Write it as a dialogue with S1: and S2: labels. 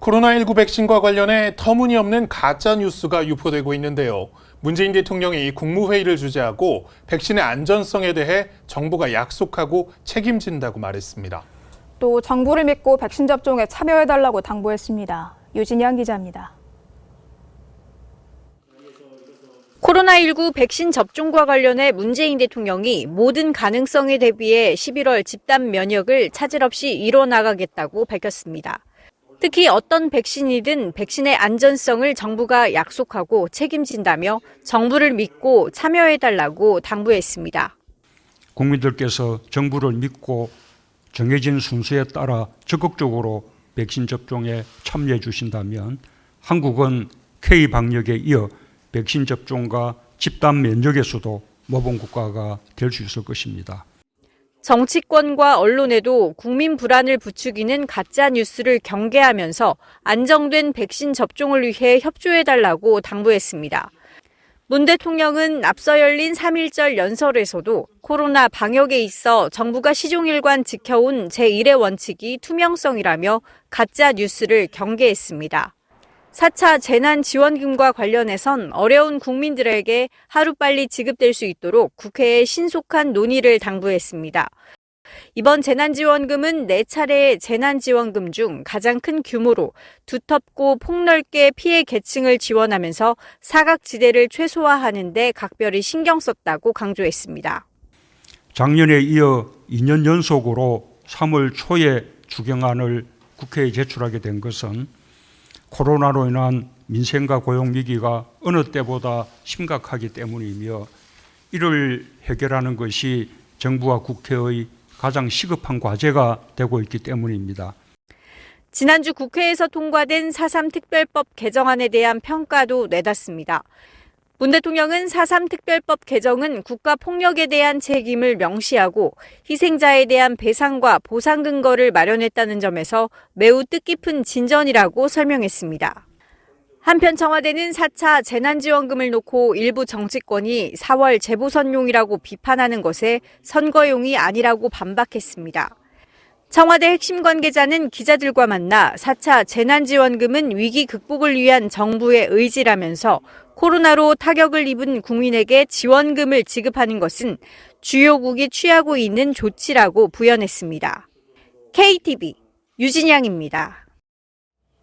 S1: 코로나19 백신과 관련해 터무니없는 가짜 뉴스가 유포되고 있는데요. 문재인 대통령이 국무회의를 주재하고 백신의 안전성에 대해 정부가 약속하고 책임진다고 말했습니다.
S2: 또 정부를 믿고 백신 접종에 참여해달라고 당부했습니다. 유진양 기자입니다.
S3: 코로나19 백신 접종과 관련해 문재인 대통령이 모든 가능성에 대비해 11월 집단 면역을 차질 없이 이뤄나가겠다고 밝혔습니다. 특히 어떤 백신이든 백신의 안전성을 정부가 약속하고 책임진다며 정부를 믿고 참여해달라고 당부했습니다.
S4: 국민들께서 정부를 믿고 정해진 순서에 따라 적극적으로 백신 접종에 참여해 주신다면 한국은 K-방역에 이어 백신 접종과 집단 면역에서도 모범 국가가 될 수 있을 것입니다.
S3: 정치권과 언론에도 국민 불안을 부추기는 가짜 뉴스를 경계하면서 안정된 백신 접종을 위해 협조해달라고 당부했습니다. 문 대통령은 앞서 열린 3.1절 연설에서도 코로나 방역에 있어 정부가 시종일관 지켜온 제1의 원칙이 투명성이라며 가짜 뉴스를 경계했습니다. 4차 재난지원금과 관련해선 어려운 국민들에게 하루빨리 지급될 수 있도록 국회에 신속한 논의를 당부했습니다. 이번 재난지원금은 4차례의 재난지원금 중 가장 큰 규모로 두텁고 폭넓게 피해 계층을 지원하면서 사각지대를 최소화하는 데 각별히 신경 썼다고 강조했습니다.
S4: 작년에 이어 2년 연속으로 3월 초에 추경안을 국회에 제출하게 된 것은 코로나로 인한 민생과 고용 위기가 어느 때보다 심각하기 때문이며 이를 해결하는 것이 정부와 국회의 가장 시급한 과제가 되고 있기 때문입니다.
S3: 지난주 국회에서 통과된 4.3 특별법 개정안에 대한 평가도 내놨습니다. 문 대통령은 4.3 특별법 개정은 국가폭력에 대한 책임을 명시하고 희생자에 대한 배상과 보상 근거를 마련했다는 점에서 매우 뜻깊은 진전이라고 설명했습니다. 한편 청와대는 4차 재난지원금을 놓고 일부 정치권이 4월 재보선용이라고 비판하는 것에 선거용이 아니라고 반박했습니다. 청와대 핵심 관계자는 기자들과 만나 4차 재난지원금은 위기 극복을 위한 정부의 의지라면서 코로나로 타격을 입은 국민에게 지원금을 지급하는 것은 주요국이 취하고 있는 조치라고 부연했습니다. KTV 유진양입니다.